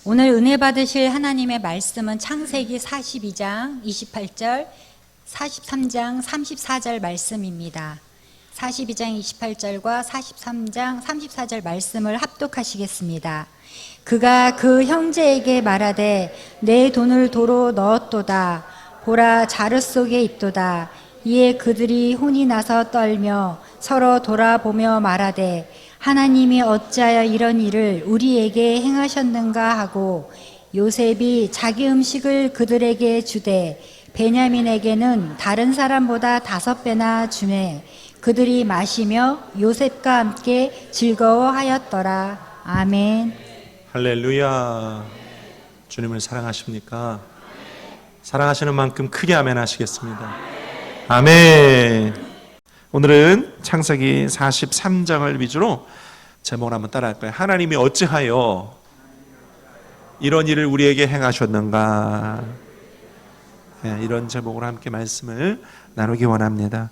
오늘 은혜 받으실 하나님의 말씀은 창세기 42장 28절, 43장 34절 말씀입니다. 42장 28절과 43장 34절 말씀을 합독하시겠습니다. 그가 그 형제에게 말하되 내 돈을 도로 넣었도다. 보라, 자루 속에 있도다. 이에 그들이 혼이 나서 떨며 서로 돌아보며 말하되 하나님이 어찌하여 이런 일을 우리에게 행하셨는가 하고, 요셉이 자기 음식을 그들에게 주되 베냐민에게는 다른 사람보다 5배나 주매 그들이 마시며 요셉과 함께 즐거워하였더라. 아멘. 할렐루야. 주님을 사랑하십니까? 사랑하시는 만큼 크게 아멘 하시겠습니다. 아멘. 오늘은 창세기 43장을 위주로 제목을 한번 따라할까요? 하나님이 어찌하여 이런 일을 우리에게 행하셨는가? 이런 제목으로 함께 말씀을 나누기 원합니다.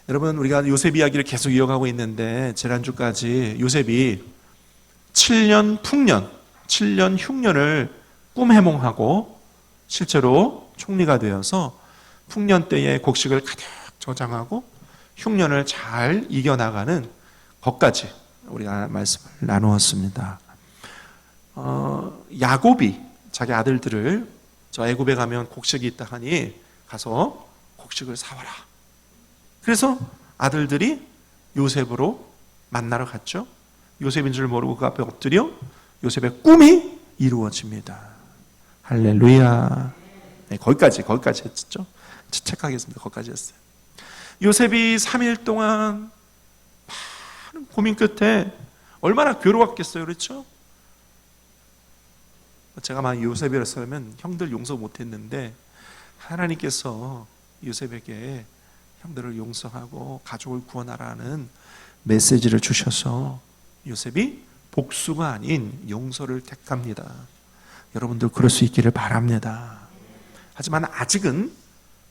여러분, 우리가 요셉 이야기를 계속 이어가고 있는데 지난주까지 요셉이 7년 풍년, 7년 흉년을 꿈해몽하고 실제로 총리가 되어서 풍년 때에 곡식을 가득 저장하고 흉년을 잘 이겨나가는 것까지 우리가 말씀을 나누었습니다. 야곱이 자기 아들들을 저 애굽에 가면 곡식이 있다 하니 가서 곡식을 사와라. 그래서 아들들이 요셉으로 만나러 갔죠. 요셉인 줄 모르고 그 앞에 엎드려 요셉의 꿈이 이루어집니다. 할렐루야. 네, 거기까지 했죠. 책하겠습니다. 거기까지 했어요. 요셉이 3일 동안 많은 고민 끝에 얼마나 괴로웠겠어요. 그렇죠? 제가 만약 요셉이었으면 형들 용서 못했는데 하나님께서 요셉에게 형들을 용서하고 가족을 구원하라는 메시지를 주셔서 요셉이 복수가 아닌 용서를 택합니다. 여러분들 그럴 수 있기를 바랍니다. 하지만 아직은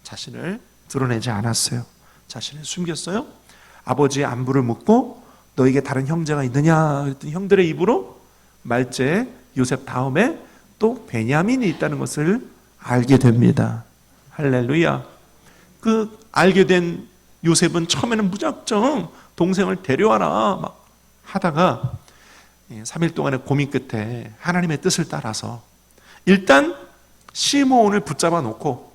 자신을 드러내지 않았어요. 자신을 숨겼어요. 아버지의 안부를 묻고 너에게 다른 형제가 있느냐 그랬더니 형들의 입으로 말째 요셉 다음에 또 베냐민이 있다는 것을 알게 됩니다. 할렐루야. 그 알게 된 요셉은 처음에는 무작정 동생을 데려와라 막 하다가 3일 동안의 고민 끝에 하나님의 뜻을 따라서 일단 시므온을 붙잡아 놓고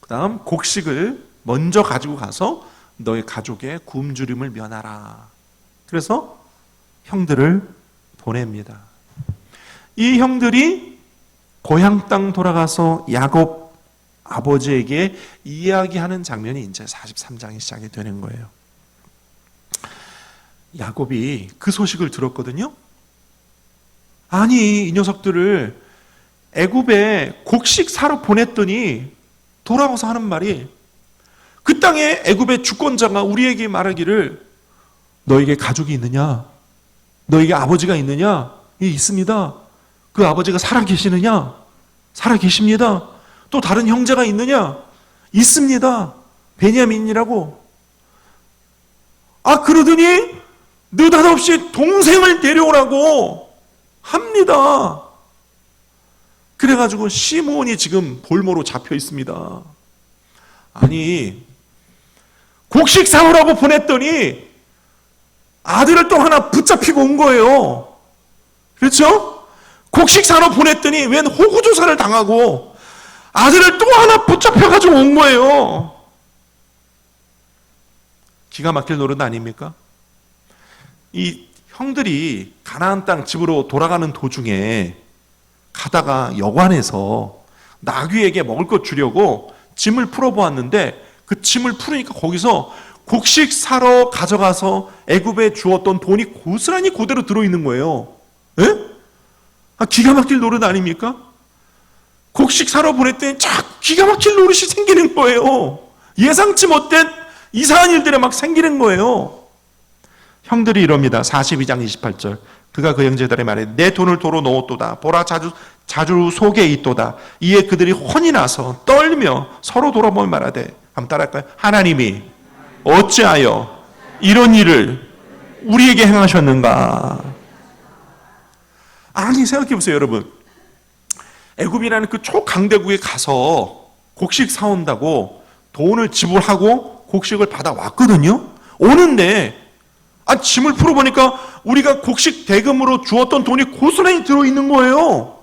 그 다음 곡식을 먼저 가지고 가서 너의 가족의 굶주림을 면하라. 그래서 형들을 보냅니다. 이 형들이 고향 땅 돌아가서 야곱 아버지에게 이야기하는 장면이 이제 43장이 시작이 되는 거예요. 야곱이 그 소식을 들었거든요. 아니, 이 녀석들을 애굽에 곡식 사러 보냈더니 돌아와서 하는 말이 그 땅에 애굽의 주권자가 우리에게 말하기를 너에게 가족이 있느냐? 너에게 아버지가 있느냐? 예, 있습니다. 그 아버지가 살아계시느냐? 살아계십니다. 또 다른 형제가 있느냐? 있습니다. 베냐민이라고. 그러더니 느닷없이 동생을 데려오라고 합니다. 그래가지고 시므온이 지금 볼모로 잡혀 있습니다. 아니, 곡식 사오라고 보냈더니 아들을 또 하나 붙잡히고 온 거예요. 그렇죠? 곡식 사러 보냈더니 웬 호구조사를 당하고 아들을 또 하나 붙잡혀가지고 온 거예요. 기가 막힐 노릇 아닙니까? 이 형들이 가나안 땅 집으로 돌아가는 도중에 가다가 여관에서 나귀에게 먹을 것 주려고 짐을 풀어보았는데 그 짐을 풀으니까 거기서 곡식 사러 가져가서 애굽에 주었던 돈이 고스란히 그대로 들어있는 거예요. 예? 기가 막힐 노릇 아닙니까? 곡식 사러 보냈더니 기가 막힐 노릇이 생기는 거예요. 예상치 못한 이상한 일들이 막 생기는 거예요. 형들이 이럽니다. 42장 28절. 그가 그 형제들의 말에 내 돈을 도로 넣었도다. 보라, 자주 속에 있도다. 이에 그들이 혼이 나서 떨며 서로 돌아보며 말하되, 한번 따라할까요? 하나님이 어찌하여 이런 일을 우리에게 행하셨는가? 아니, 생각해 보세요, 여러분. 애굽이라는 그 초강대국에 가서 곡식 사온다고 돈을 지불하고 곡식을 받아왔거든요. 오는데 짐을 풀어보니까 우리가 곡식 대금으로 주었던 돈이 고스란히 들어있는 거예요.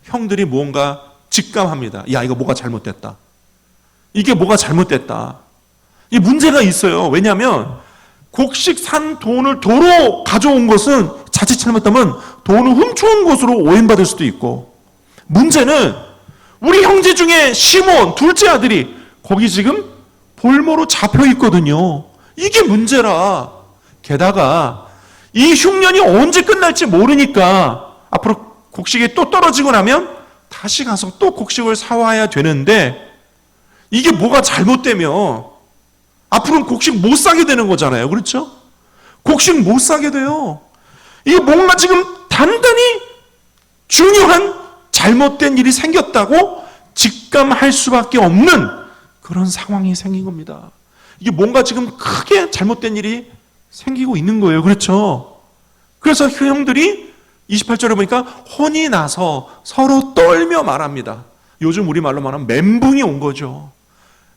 형들이 무언가 직감합니다. 야, 이거 뭐가 잘못됐다. 이게 뭐가 잘못됐다. 이 문제가 있어요. 왜냐하면 곡식 산 돈을 도로 가져온 것은 자칫 잘못하면 돈을 훔쳐온 것으로 오인받을 수도 있고, 문제는 우리 형제 중에 시몬 둘째 아들이 거기 지금 볼모로 잡혀 있거든요. 이게 문제라. 게다가 이 흉년이 언제 끝날지 모르니까 앞으로 곡식이 또 떨어지고 나면 다시 가서 또 곡식을 사와야 되는데, 이게 뭐가 잘못되면 앞으로는 곡식 못 사게 되는 거잖아요. 그렇죠? 곡식 못 사게 돼요. 이게 뭔가 지금 단단히 중요한 잘못된 일이 생겼다고 직감할 수밖에 없는 그런 상황이 생긴 겁니다. 이게 뭔가 지금 크게 잘못된 일이 생기고 있는 거예요. 그렇죠? 그래서 그 형들이 28절에 보니까 혼이 나서 서로 떨며 말합니다. 요즘 우리말로 말하면 멘붕이 온 거죠.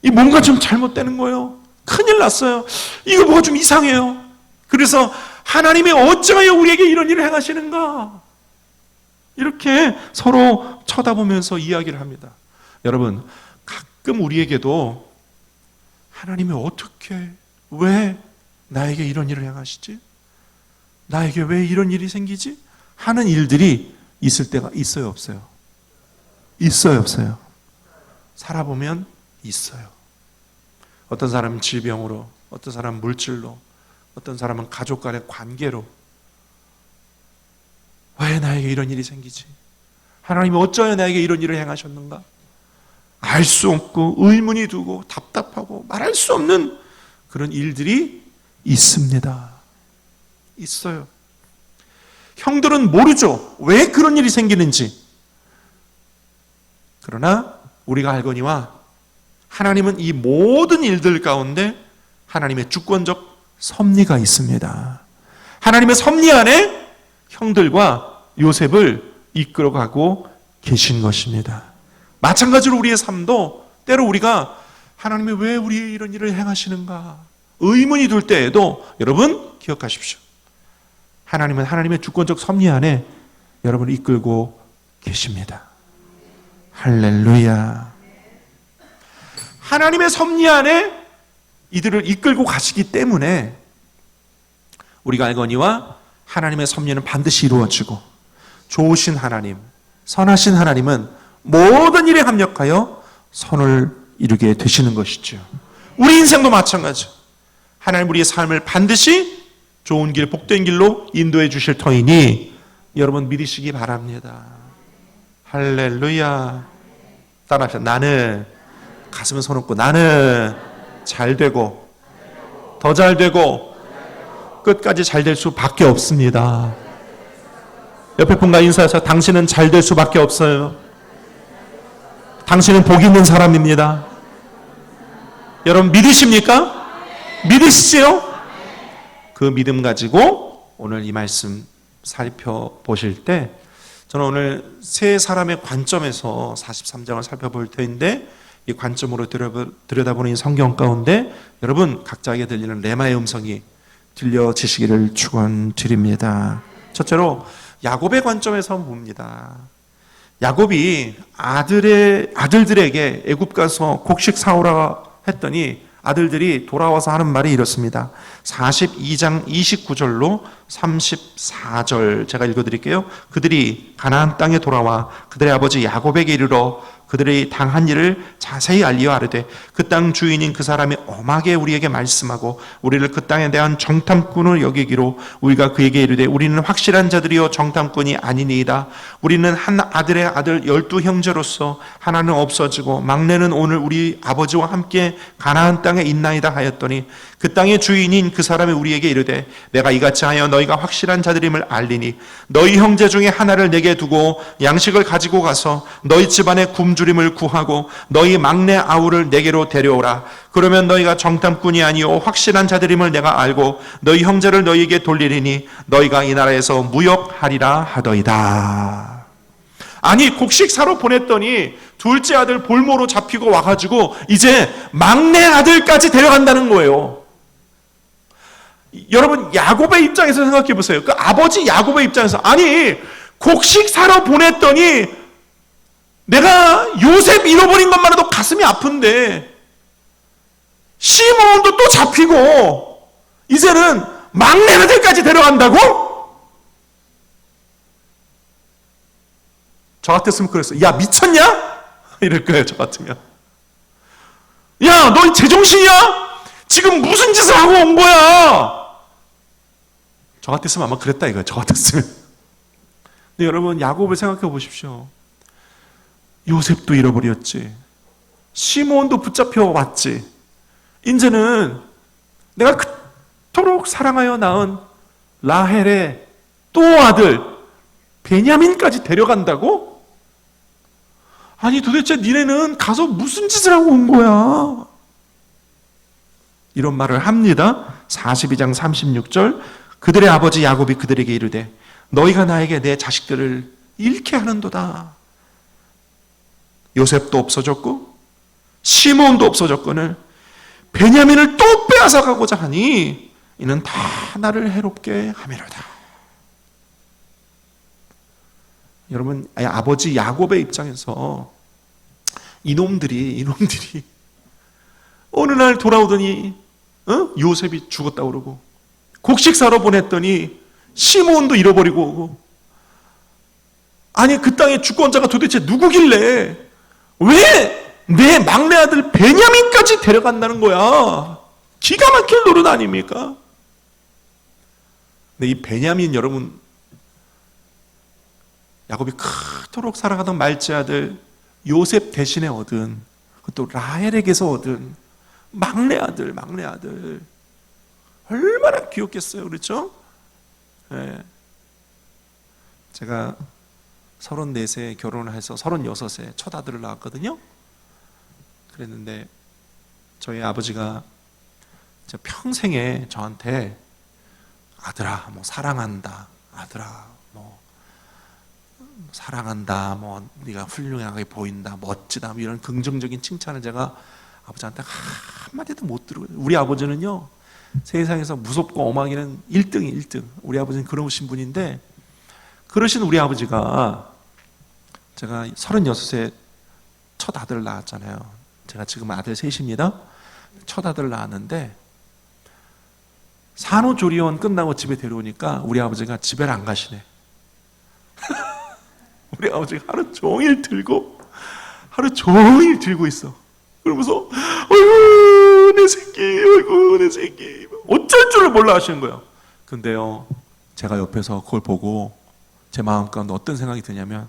이 뭔가 좀 잘못되는 거예요. 큰일 났어요. 이거 뭐가 좀 이상해요. 그래서 하나님이 어찌하여 우리에게 이런 일을 행하시는가? 이렇게 서로 쳐다보면서 이야기를 합니다. 여러분, 가끔 우리에게도 하나님이 어떻게, 왜 나에게 이런 일을 행하시지? 나에게 왜 이런 일이 생기지? 하는 일들이 있을 때가 있어요, 없어요? 있어요, 없어요? 살아보면 있어요. 어떤 사람은 질병으로, 어떤 사람은 물질로, 어떤 사람은 가족 간의 관계로. 왜 나에게 이런 일이 생기지? 하나님이 어쩌여 나에게 이런 일을 행하셨는가? 알 수 없고 의문이 두고 답답하고 말할 수 없는 그런 일들이 있습니다. 있어요. 형들은 모르죠. 왜 그런 일이 생기는지. 그러나 우리가 알거니와 하나님은 이 모든 일들 가운데 하나님의 주권적 섭리가 있습니다. 하나님의 섭리 안에 형들과 요셉을 이끌어가고 계신 것입니다. 마찬가지로 우리의 삶도 때로 우리가 하나님이 왜 우리의 이런 일을 행하시는가 의문이 들 때에도 여러분 기억하십시오. 하나님은 하나님의 주권적 섭리 안에 여러분을 이끌고 계십니다. 할렐루야. 하나님의 섭리 안에 이들을 이끌고 가시기 때문에 우리가 알거니와 하나님의 섭리는 반드시 이루어지고 좋으신 하나님, 선하신 하나님은 모든 일에 합력하여 선을 이루게 되시는 것이죠. 우리 인생도 마찬가지. 하나님 우리의 삶을 반드시 좋은 길, 복된 길로 인도해 주실 터이니 여러분 믿으시기 바랍니다. 할렐루야. 따라합시다. 나는, 가슴에 손 얹고 나는 잘 되고 더 잘 되고 끝까지 잘 될 수밖에 없습니다. 옆에 분과 인사해서 당신은 잘 될 수밖에 없어요. 당신은 복 있는 사람입니다. 여러분 믿으십니까? 믿으시지요? 그 믿음 가지고 오늘 이 말씀 살펴보실 때 저는 오늘 세 사람의 관점에서 43장을 살펴볼 텐데 이 관점으로 들여다보는 이 성경 가운데 여러분 각자에게 들리는 레마의 음성이 들려지시기를 축원드립니다. 첫째로 야곱의 관점에서 봅니다. 야곱이 아들들에게 애굽 가서 곡식 사오라 했더니 아들들이 돌아와서 하는 말이 이렇습니다. 42장 29절로 34절 제가 읽어드릴게요. 그들이 가나안 땅에 돌아와 그들의 아버지 야곱에게 이르러 그들이 당한 일을 자세히 알리어 아뢰되 그 땅 주인인 그 사람이 엄하게 우리에게 말씀하고 우리를 그 땅에 대한 정탐꾼을 여기기로 우리가 그에게 이르되 우리는 확실한 자들이요 정탐꾼이 아니니이다. 우리는 한 아들의 아들 12 형제로서 하나는 없어지고 막내는 오늘 우리 아버지와 함께 가나안 땅에 있나이다 하였더니 그 땅의 주인인 그 사람이 우리에게 이르되 내가 이같이 하여 너희가 확실한 자들임을 알리니 너희 형제 중에 하나를 내게 두고 양식을 가지고 가서 너희 집안의 굶주림을 구하고 너희 막내 아우를 내게로 데려오라. 그러면 너희가 정탐꾼이 아니오 확실한 자들임을 내가 알고 너희 형제를 너희에게 돌리리니 너희가 이 나라에서 무역하리라 하더이다. 아니 곡식 사러 보냈더니 둘째 아들 볼모로 잡히고 와가지고 이제 막내 아들까지 데려간다는 거예요. 여러분 야곱의 입장에서 생각해 보세요. 그 아버지 야곱의 입장에서 아니 곡식 사러 보냈더니 내가 요셉 잃어버린 것만 해도 가슴이 아픈데 시므온도 또 잡히고 이제는 막내 아들까지 데려간다고? 저 같았으면 그랬어요. 야 미쳤냐? 이럴 거예요. 저 같으면. 야 너 제정신이야? 지금 무슨 짓을 하고 온 거야? 저 같았으면 아마 그랬다 이거예요. 저 같았으면. 근데 여러분 야곱을 생각해 보십시오. 요셉도 잃어버렸지. 시므온도 붙잡혀 왔지. 이제는 내가 그토록 사랑하여 낳은 라헬의 또 아들 베냐민까지 데려간다고? 아니 도대체 니네는 가서 무슨 짓을 하고 온 거야? 이런 말을 합니다. 42장 36절 그들의 아버지 야곱이 그들에게 이르되 너희가 나에게 내 자식들을 잃게 하는도다. 요셉도 없어졌고 시므온도 없어졌거늘 베냐민을 또 빼앗아 가고자 하니 이는 다 나를 해롭게 함이로다. 여러분 아버지 야곱의 입장에서 이놈들이 어느 날 돌아오더니 요셉이 죽었다고 그러고 곡식 사러 보냈더니 시므온도 잃어버리고 오고 아니 그 땅의 주권자가 도대체 누구길래 왜 내 막내 아들 베냐민까지 데려간다는 거야? 기가 막힐 노릇 아닙니까? 근데 이 베냐민 여러분 야곱이 그토록 사랑하던 말째 아들 요셉 대신에 얻은 또 라헬에게서 얻은 막내 아들 얼마나 귀엽겠어요. 그렇죠? 네. 제가 34세에 결혼을 해서 36세 첫 아들을 낳았거든요. 그랬는데 저희 아버지가 평생에 저한테 아들아 뭐 사랑한다, 아들아 뭐 사랑한다, 뭐 네가 훌륭하게 보인다, 멋지다 뭐 이런 긍정적인 칭찬을 제가 아버지한테 한마디도 못 들어요. 우리 아버지는요 세상에서 무섭고 엄하기는 1등. 우리 아버지는 그러신 분인데 그러신 우리 아버지가 제가 36세 첫 아들을 낳았잖아요. 제가 지금 아들 셋입니다. 첫 아들을 낳았는데 산후조리원 끝나고 집에 데려오니까 우리 아버지가 집에 안 가시네. 우리 아버지가 하루 종일 들고 있어. 그러면서 아이고 내 새끼 어쩔 줄을 몰라 하시는 거예요. 근데요 제가 옆에서 그걸 보고 제 마음 가운데 어떤 생각이 드냐면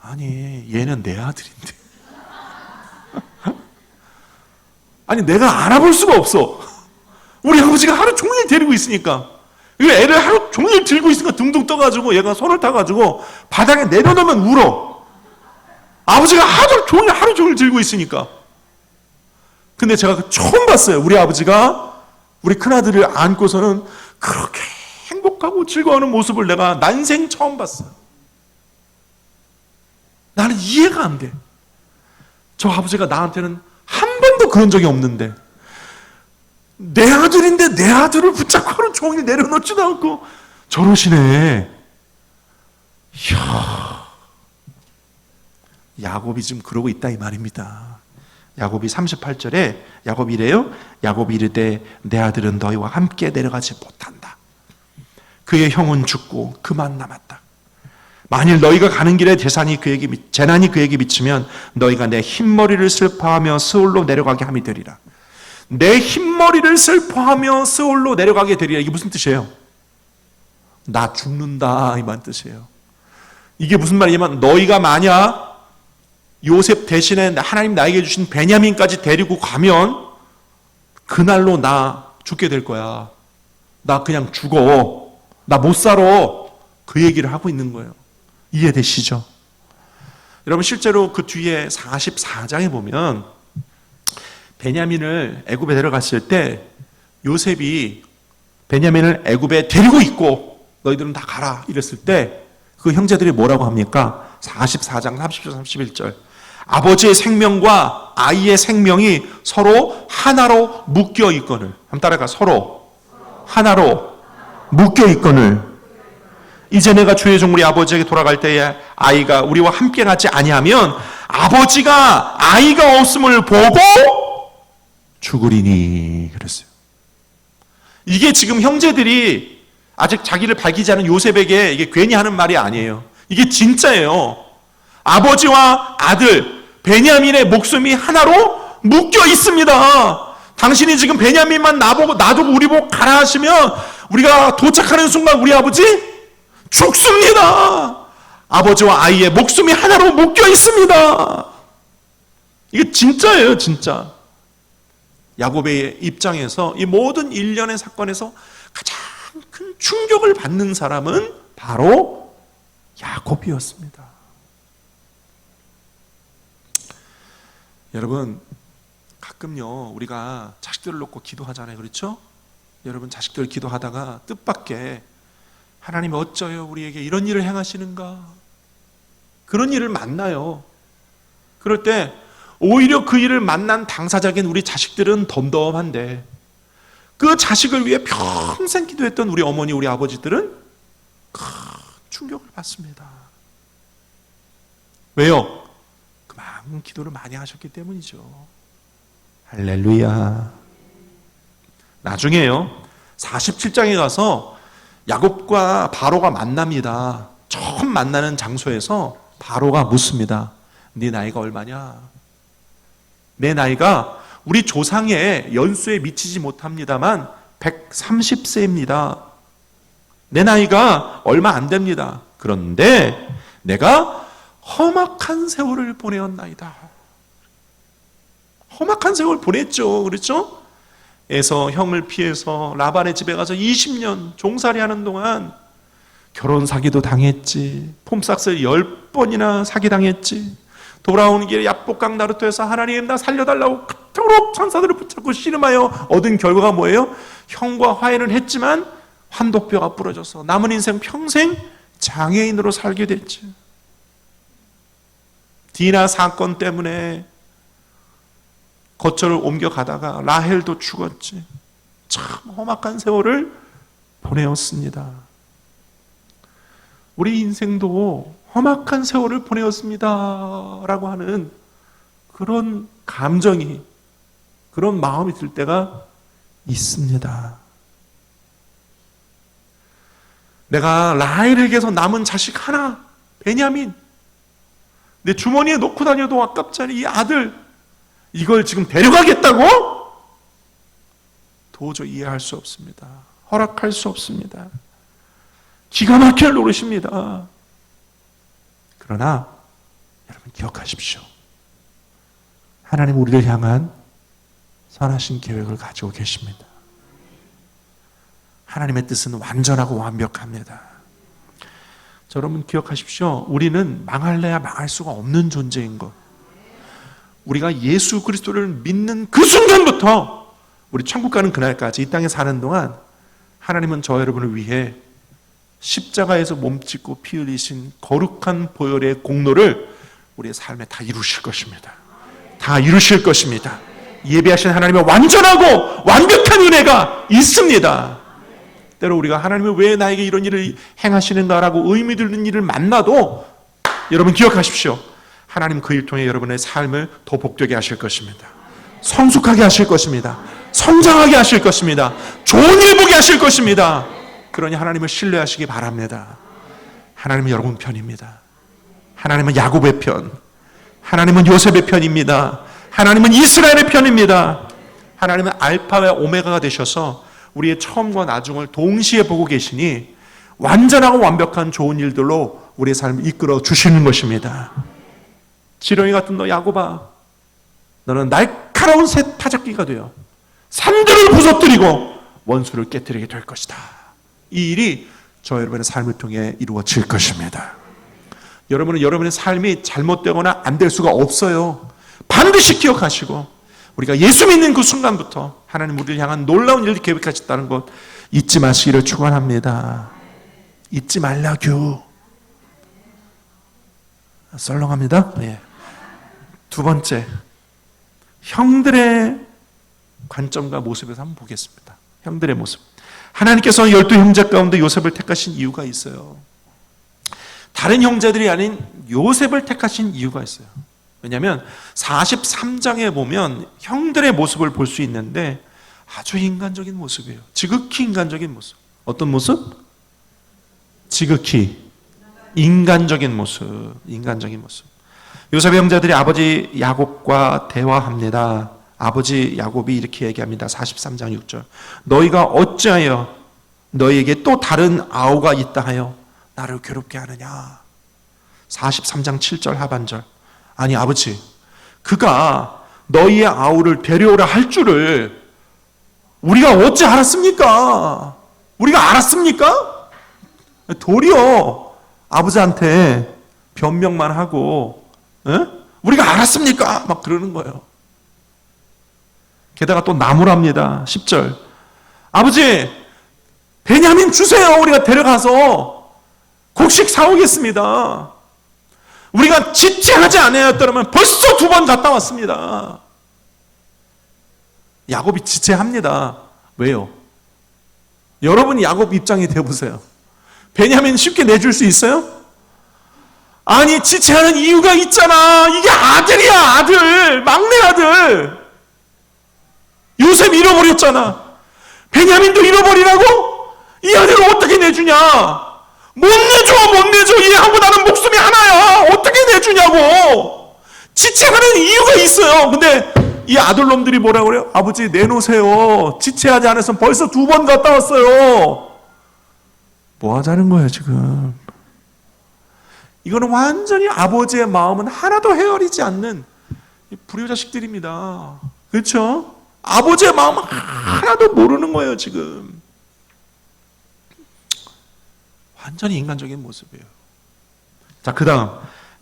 아니 얘는 내 아들인데 아니 내가 알아볼 수가 없어. 우리 아버지가 하루 종일 데리고 있으니까 애를 하루 종일 들고 있으니까 둥둥 떠가지고 얘가 손을 타가지고 바닥에 내려놓으면 울어. 아버지가 하루 종일 들고 있으니까. 근데 제가 처음 봤어요. 우리 아버지가 우리 큰아들을 안고서는 그렇게 행복하고 즐거워하는 모습을 내가 난생 처음 봤어요. 나는 이해가 안 돼. 저 아버지가 나한테는 한 번도 그런 적이 없는데 내 아들인데 내 아들을 붙잡고 하루 종일 내려놓지도 않고 저러시네. 이야, 야곱이 지금 그러고 있다 이 말입니다. 야곱이 38절에 야곱이 이래요. 야곱이 이르되 내 아들은 너희와 함께 내려가지 못한다. 그의 형은 죽고 그만 남았다. 만일 너희가 가는 길에 재난이 그에게 미치면 너희가 내 흰머리를 슬퍼하며 스올로 내려가게 함이 되리라. 내 흰머리를 슬퍼하며 스올로 내려가게 되리라. 이게 무슨 뜻이에요? 나 죽는다 이 말 뜻이에요. 이게 무슨 말이냐면 너희가 만약 요셉 대신에 하나님 나에게 주신 베냐민까지 데리고 가면 그날로 나 죽게 될 거야. 나 그냥 죽어. 나 못 살아. 그 얘기를 하고 있는 거예요. 이해되시죠? 여러분 실제로 그 뒤에 44장에 보면 베냐민을 애굽에 데려갔을 때 요셉이 베냐민을 애굽에 데리고 있고 너희들은 다 가라 이랬을 때 그 형제들이 뭐라고 합니까? 44장 30절 31절. 아버지의 생명과 아이의 생명이 서로 하나로 묶여 있거늘. 한번 따라가. 서로 하나로 묶여 있거늘. 이제 내가 주의 종 우리 아버지에게 돌아갈 때에 아이가 우리와 함께 가지 아니하면 아버지가 아이가 없음을 보고 죽으리니. 그랬어요. 이게 지금 형제들이 아직 자기를 밝히지 않은 요셉에게 이게 괜히 하는 말이 아니에요. 이게 진짜예요. 아버지와 아들 베냐민의 목숨이 하나로 묶여 있습니다. 당신이 지금 베냐민만 놔두고 우리 보고 가라 하시면 우리가 도착하는 순간 우리 아버지 죽습니다. 아버지와 아이의 목숨이 하나로 묶여 있습니다. 이게 진짜예요, 진짜. 야곱의 입장에서 이 모든 일련의 사건에서 가장 큰 충격을 받는 사람은 바로 야곱이었습니다. 여러분, 가끔요 우리가 자식들을 놓고 기도하잖아요. 그렇죠? 여러분, 자식들 기도하다가 뜻밖의 하나님 어쩌요 우리에게 이런 일을 행하시는가, 그런 일을 만나요. 그럴 때 오히려 그 일을 만난 당사자인 우리 자식들은 덤덤한데 그 자식을 위해 평생 기도했던 우리 어머니 우리 아버지들은 큰 충격을 받습니다. 왜요? 그만큼 기도를 많이 하셨기 때문이죠. 할렐루야. 나중에요 47장에 가서 야곱과 바로가 만납니다. 처음 만나는 장소에서 바로가 묻습니다. 네 나이가 얼마냐? 내 나이가 우리 조상의 연수에 미치지 못합니다만 130세입니다. 내 나이가 얼마 안 됩니다. 그런데 내가 험악한 세월을 보내었나이다. 험악한 세월 보냈죠. 그렇죠? 에서 형을 피해서 라반의 집에 가서 20년 종살이 하는 동안 결혼 사기도 당했지, 폼삭스를 10번이나 사기당했지, 돌아오는 길에 야복강 나루터에서 하나님 나 살려달라고 그토록 천사들을 붙잡고 씨름하여 얻은 결과가 뭐예요? 형과 화해는 했지만 환독뼈가 부러져서 남은 인생 평생 장애인으로 살게 됐지. 디나 사건 때문에 거처를 옮겨가다가 라헬도 죽었지. 참 험악한 세월을 보내었습니다. 우리 인생도 험악한 세월을 보내었습니다 라고 하는 그런 감정이, 그런 마음이 들 때가 있습니다. 내가 라헬에게서 남은 자식 하나, 베냐민, 내 주머니에 놓고 다녀도 아깝지 않은 이 아들, 이걸 지금 데려가겠다고? 도저히 이해할 수 없습니다. 허락할 수 없습니다. 기가 막힐 노릇입니다. 그러나 여러분 기억하십시오. 하나님 우리를 향한 선하신 계획을 가지고 계십니다. 하나님의 뜻은 완전하고 완벽합니다. 자, 여러분 기억하십시오. 우리는 망할래야 망할 수가 없는 존재인 것. 우리가 예수 그리스도를 믿는 그 순간부터 우리 천국 가는 그날까지 이 땅에 사는 동안 하나님은 저 여러분을 위해 십자가에서 몸짓고 피 흘리신 거룩한 보혈의 공로를 우리의 삶에 다 이루실 것입니다. 다 이루실 것입니다. 예비하신 하나님의 완전하고 완벽한 은혜가 있습니다. 때로 우리가 하나님은 왜 나에게 이런 일을 행하시는가라고 의미 드는 일을 만나도 여러분 기억하십시오. 하나님 그 일 통해 여러분의 삶을 더 복되게 하실 것입니다. 성숙하게 하실 것입니다. 성장하게 하실 것입니다. 좋은 일 보게 하실 것입니다. 그러니 하나님을 신뢰하시기 바랍니다. 하나님은 여러분 편입니다. 하나님은 야곱의 편, 하나님은 요셉의 편입니다. 하나님은 이스라엘의 편입니다. 하나님은 알파와 오메가가 되셔서 우리의 처음과 나중을 동시에 보고 계시니 완전하고 완벽한 좋은 일들로 우리의 삶을 이끌어 주시는 것입니다. 지렁이 같은 너 야곱아, 너는 날카로운 새 타작기가 되어 산들을 부서뜨리고 원수를 깨뜨리게 될 것이다. 이 일이 저 여러분의 삶을 통해 이루어질 것입니다. 여러분은 여러분의 삶이 잘못되거나 안 될 수가 없어요. 반드시 기억하시고 우리가 예수 믿는 그 순간부터 하나님 우리를 향한 놀라운 일을 계획하셨다는 것 잊지 마시기를 축원합니다. 잊지 말라규. 썰렁합니다. 예. 두 번째, 형들의 관점과 모습에서 한번 보겠습니다. 형들의 모습. 하나님께서 12 형제 가운데 요셉을 택하신 이유가 있어요. 다른 형제들이 아닌 요셉을 택하신 이유가 있어요. 왜냐하면 43장에 보면 형들의 모습을 볼 수 있는데 아주 인간적인 모습이에요. 지극히 인간적인 모습. 어떤 모습? 지극히 인간적인 모습. 인간적인 모습. 요셉의 형제들이 아버지 야곱과 대화합니다. 아버지 야곱이 이렇게 얘기합니다. 43장 6절. 너희가 어찌하여 너희에게 또 다른 아우가 있다 하여 나를 괴롭게 하느냐. 43장 7절 하반절. 아니 아버지, 그가 너희의 아우를 데려오라 할 줄을 우리가 어찌 알았습니까? 우리가 알았습니까? 도리어 아버지한테 변명만 하고 우리가 알았습니까? 막 그러는 거예요. 게다가 또 나무랍니다. 10절. 아버지, 베냐민 주세요. 우리가 데려가서 곡식 사오겠습니다. 우리가 지체하지 않았더라면 벌써 2번 갔다 왔습니다. 야곱이 지체합니다. 왜요? 여러분이 야곱 입장이 되어보세요. 베냐민 쉽게 내줄 수 있어요? 아니, 지체하는 이유가 있잖아. 이게 아들이야, 아들. 막내 아들. 요셉 잃어버렸잖아. 베냐민도 잃어버리라고? 이 아들을 어떻게 내주냐? 못 내줘. 얘하고 나는 목숨이 하나야. 어떻게 내주냐고. 지체하는 이유가 있어요. 근데 이 아들놈들이 뭐라고 그래요? 아버지 내놓으세요. 지체하지 않았으면 벌써 2번 갔다 왔어요. 뭐 하자는 거예요 지금. 이거는 완전히 아버지의 마음은 하나도 헤아리지 않는 불효자식들입니다. 그렇죠? 아버지의 마음은 하나도 모르는 거예요 지금. 완전히 인간적인 모습이에요. 자, 그 다음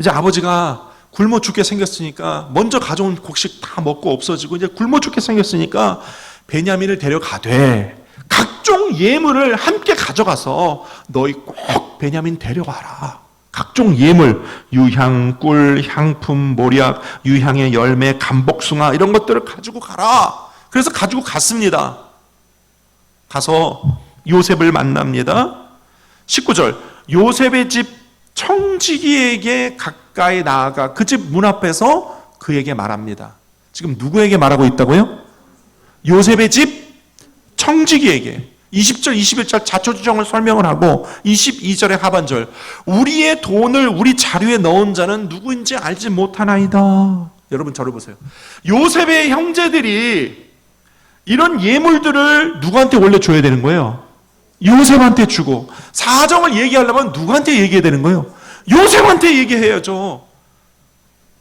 이제 아버지가 굶어 죽게 생겼으니까 먼저 가져온 곡식 다 먹고 없어지고 이제 굶어 죽게 생겼으니까 베냐민을 데려가되 각종 예물을 함께 가져가서 너희 꼭 베냐민 데려와라. 각종 예물, 유향, 꿀, 향품, 모략, 유향의 열매, 감복숭아 이런 것들을 가지고 가라. 그래서 가지고 갔습니다. 가서 요셉을 만납니다. 19절, 요셉의 집 청지기에게 가까이 나아가 그 집 문 앞에서 그에게 말합니다. 지금 누구에게 말하고 있다고요? 요셉의 집 청지기에게. 20절, 21절 자초지종을 설명을 하고 22절의 하반절, 우리의 돈을 우리 자료에 넣은 자는 누구인지 알지 못하나이다. 여러분 저를 보세요. 요셉의 형제들이 이런 예물들을 누구한테 원래 줘야 되는 거예요? 요셉한테 주고, 사정을 얘기하려면 누구한테 얘기해야 되는 거예요? 요셉한테 얘기해야죠.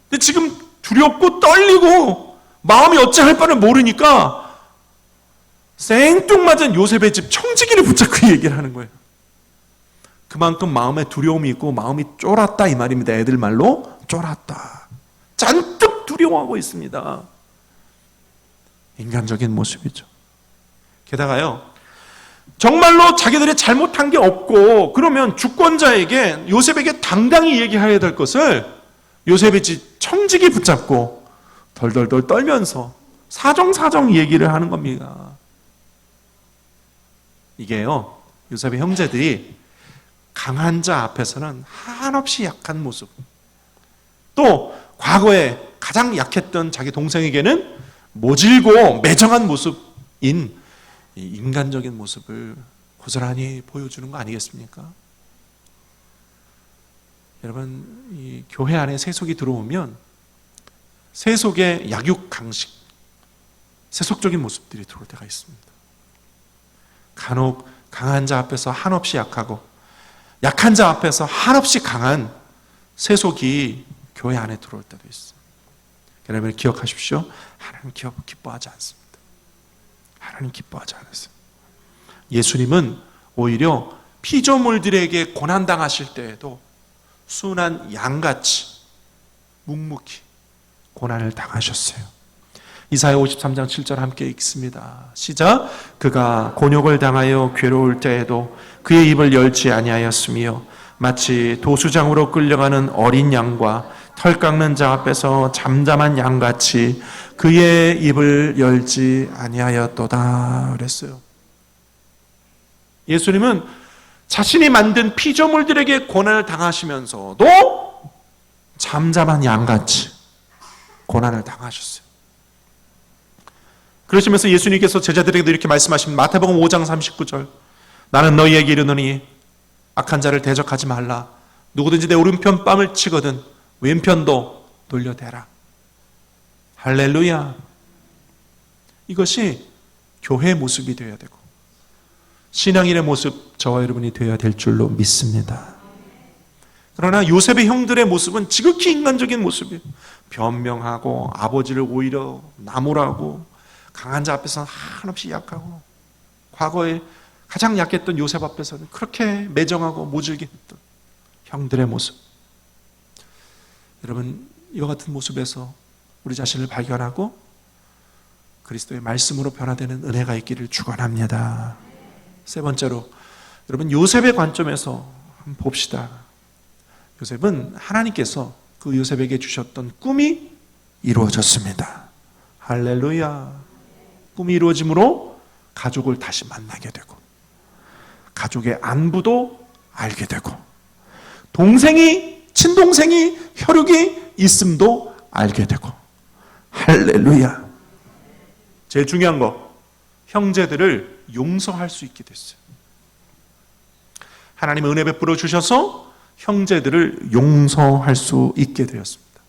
근데 지금 두렵고 떨리고 마음이 어찌할 바를 모르니까 생뚱맞은 요셉의 집 청지기를 붙잡고 얘기를 하는 거예요. 그만큼 마음에 두려움이 있고 마음이 쫄았다 이 말입니다. 애들 말로 쫄았다. 잔뜩 두려워하고 있습니다. 인간적인 모습이죠. 게다가요, 정말로 자기들이 잘못한 게 없고 그러면 주권자에게, 요셉에게 당당히 얘기해야 될 것을 요셉의 집 청지기 붙잡고 덜덜덜 떨면서 사정사정 얘기를 하는 겁니다. 이게요, 요셉의 형제들이 강한 자 앞에서는 한없이 약한 모습, 또 과거에 가장 약했던 자기 동생에게는 모질고 매정한 모습인 인간적인 모습을 고스란히 보여주는 거 아니겠습니까? 여러분, 이 교회 안에 세속이 들어오면 세속의 약육 강식, 세속적인 모습들이 들어올 때가 있습니다. 간혹 강한 자 앞에서 한없이 약하고 약한 자 앞에서 한없이 강한 세속이 교회 안에 들어올 때도 있어요. 여러분 기억하십시오. 하나님 기뻐하지 않습니다. 하나님 기뻐하지 않으세요. 예수님은 오히려 피조물들에게 고난당하실 때에도 순한 양같이 묵묵히 고난을 당하셨어요. 이사야 53장 7절 함께 읽습니다. 시작. 그가 곤욕을 당하여 괴로울 때에도 그의 입을 열지 아니하였으며 마치 도수장으로 끌려가는 어린 양과 털 깎는 자 앞에서 잠잠한 양같이 그의 입을 열지 아니하였도다 그랬어요. 예수님은 자신이 만든 피조물들에게 고난을 당하시면서도 잠잠한 양같이 고난을 당하셨어요. 그러시면서 예수님께서 제자들에게도 이렇게 말씀하십니다. 마태복음 5장 39절 나는 너희에게 이르노니 악한 자를 대적하지 말라. 누구든지 내 오른편 뺨을 치거든 왼편도 돌려대라. 할렐루야. 이것이 교회의 모습이 되어야 되고 신앙인의 모습 저와 여러분이 되어야 될 줄로 믿습니다. 그러나 요셉의 형들의 모습은 지극히 인간적인 모습이에요. 변명하고 아버지를 오히려 나무라고 강한 자 앞에서는 한없이 약하고 과거에 가장 약했던 요셉 앞에서는 그렇게 매정하고 모질게 했던 형들의 모습. 여러분 이와 같은 모습에서 우리 자신을 발견하고 그리스도의 말씀으로 변화되는 은혜가 있기를 축원합니다. 세 번째로 여러분 요셉의 관점에서 한번 봅시다. 요셉은 하나님께서 그 요셉에게 주셨던 꿈이 이루어졌습니다. 할렐루야. 꿈이 이루어짐으로 가족을 다시 만나게 되고 가족의 안부도 알게 되고 친동생이 혈육이 있음도 알게 되고 할렐루야. 제일 중요한 거 형제들을 용서할 수 있게 됐어요. 하나님의 은혜 베풀어 주셔서 형제들을 용서할 수 있게 되었습니다.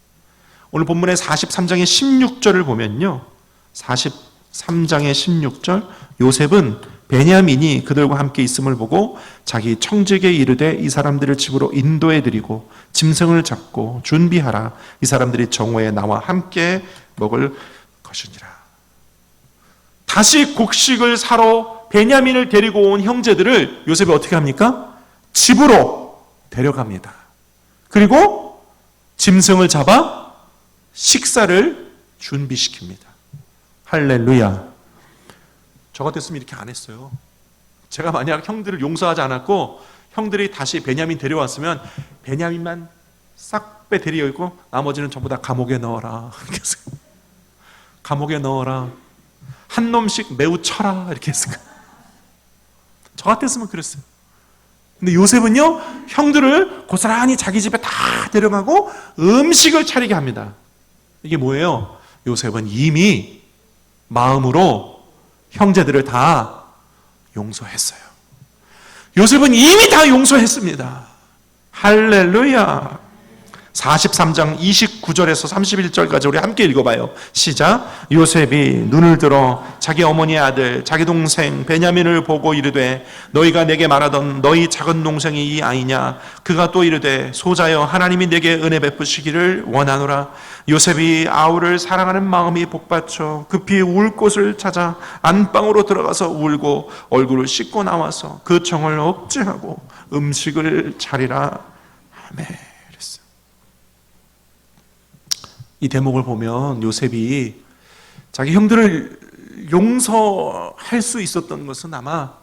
오늘 본문의 43장의 16절을 보면요. 43장의 16절 요셉은 베냐민이 그들과 함께 있음을 보고 자기 청직에 이르되 이 사람들을 집으로 인도해 드리고 짐승을 잡고 준비하라. 이 사람들이 정오에 나와 함께 먹을 것이니라. 다시 곡식을 사러 베냐민을 데리고 온 형제들을 요셉이 어떻게 합니까? 집으로 데려갑니다. 그리고 짐승을 잡아 식사를 준비시킵니다. 할렐루야. 저 같았으면 이렇게 안 했어요. 제가 만약 형들을 용서하지 않았고 형들이 다시 베냐민 데려왔으면 베냐민만 싹 빼 데리고 나머지는 전부 다 감옥에 넣어라. 감옥에 넣어라. 한 놈씩 매우 쳐라. 이렇게 했을 거예요. 저 같았으면 그랬어요. 근데 요셉은요, 형들을 고스란히 자기 집에 다 데려가고 음식을 차리게 합니다. 이게 뭐예요? 요셉은 이미 마음으로 형제들을 다 용서했어요. 요셉은 이미 다 용서했습니다. 할렐루야. 43장 29절에서 31절까지 우리 함께 읽어봐요. 시작. 요셉이 눈을 들어 자기 어머니의 아들 자기 동생 베냐민을 보고 이르되 너희가 내게 말하던 너희 작은 동생이 이 아이냐. 그가 또 이르되 소자여 하나님이 내게 은혜 베푸시기를 원하노라. 요셉이 아우를 사랑하는 마음이 복받쳐 급히 울 곳을 찾아 안방으로 들어가서 울고 얼굴을 씻고 나와서 그 청을 억제하고 음식을 차리라. 아멘. 이 대목을 보면 요셉이 자기 형들을 용서할 수 있었던 것은 아마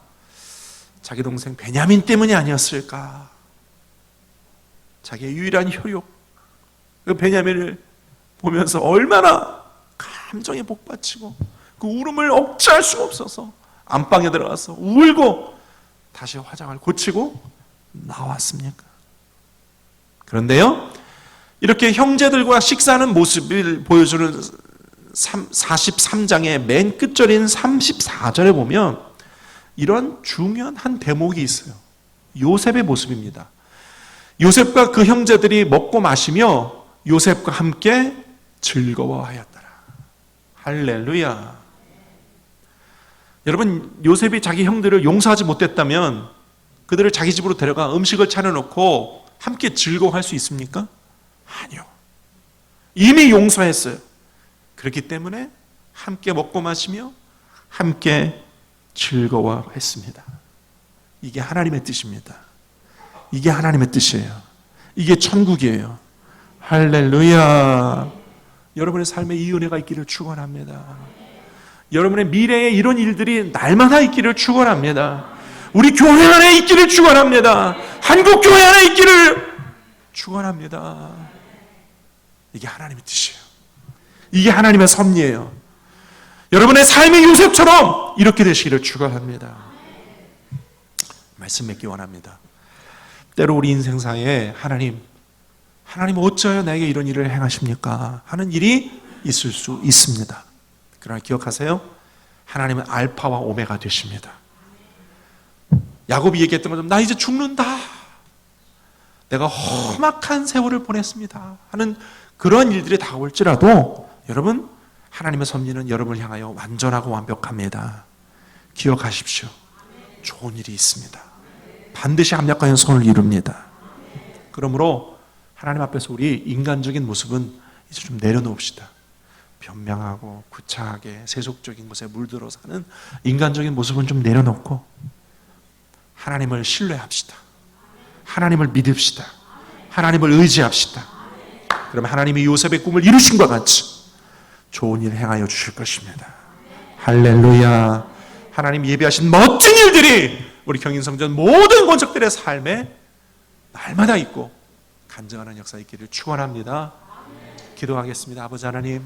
자기 동생 베냐민 때문이 아니었을까. 자기의 유일한 혈육 그 베냐민을 보면서 얼마나 감정에 복받치고 그 울음을 억제할 수가 없어서 안방에 들어가서 울고 다시 화장을 고치고 나왔습니까? 그런데요, 이렇게 형제들과 식사하는 모습을 보여주는 43장의 맨 끝절인 34절에 보면 이런 중요한 한 대목이 있어요. 요셉의 모습입니다. 요셉과 그 형제들이 먹고 마시며 요셉과 함께 즐거워하였더라. 할렐루야. 여러분, 요셉이 자기 형들을 용서하지 못했다면 그들을 자기 집으로 데려가 음식을 차려놓고 함께 즐거워할 수 있습니까? 아니요. 이미 용서했어요. 그렇기 때문에 함께 먹고 마시며 함께 즐거워했습니다. 이게 하나님의 뜻입니다. 이게 하나님의 뜻이에요. 이게 천국이에요. 할렐루야. 여러분의 삶에 이 은혜가 있기를 축원합니다. 여러분의 미래에 이런 일들이 날마다 있기를 축원합니다. 우리 교회 안에 있기를 축원합니다. 한국 교회 안에 있기를 축원합니다. 이게 하나님의 뜻이에요. 이게 하나님의 섭리예요. 여러분의 삶이 요셉처럼 이렇게 되시기를 축원합니다. 말씀 맺기 원합니다. 때로 우리 인생사에 하나님 어찌하여 나에게 이런 일을 행하십니까? 하는 일이 있을 수 있습니다. 그러나 기억하세요. 하나님은 알파와 오메가 되십니다. 야곱이 얘기했던 것처럼 나 이제 죽는다. 내가 험악한 세월을 보냈습니다. 하는 그런 일들이 다가올지라도 여러분 하나님의 섭리는 여러분을 향하여 완전하고 완벽합니다. 기억하십시오. 좋은 일이 있습니다. 반드시 합력하여 선을 이룹니다. 그러므로 하나님 앞에서 우리 인간적인 모습은 이제 좀 내려놓읍시다. 변명하고 구차하게 세속적인 것에 물들어 사는 인간적인 모습은 좀 내려놓고 하나님을 신뢰합시다. 하나님을 믿읍시다. 하나님을 의지합시다. 그러면 하나님이 요셉의 꿈을 이루신과 같이 좋은 일 행하여 주실 것입니다. 할렐루야. 하나님 예비하신 멋진 일들이 우리 경인성전 모든 권속들의 삶에 날마다 있고 간증하는 역사 있기를 축원합니다. 기도하겠습니다. 아버지 하나님,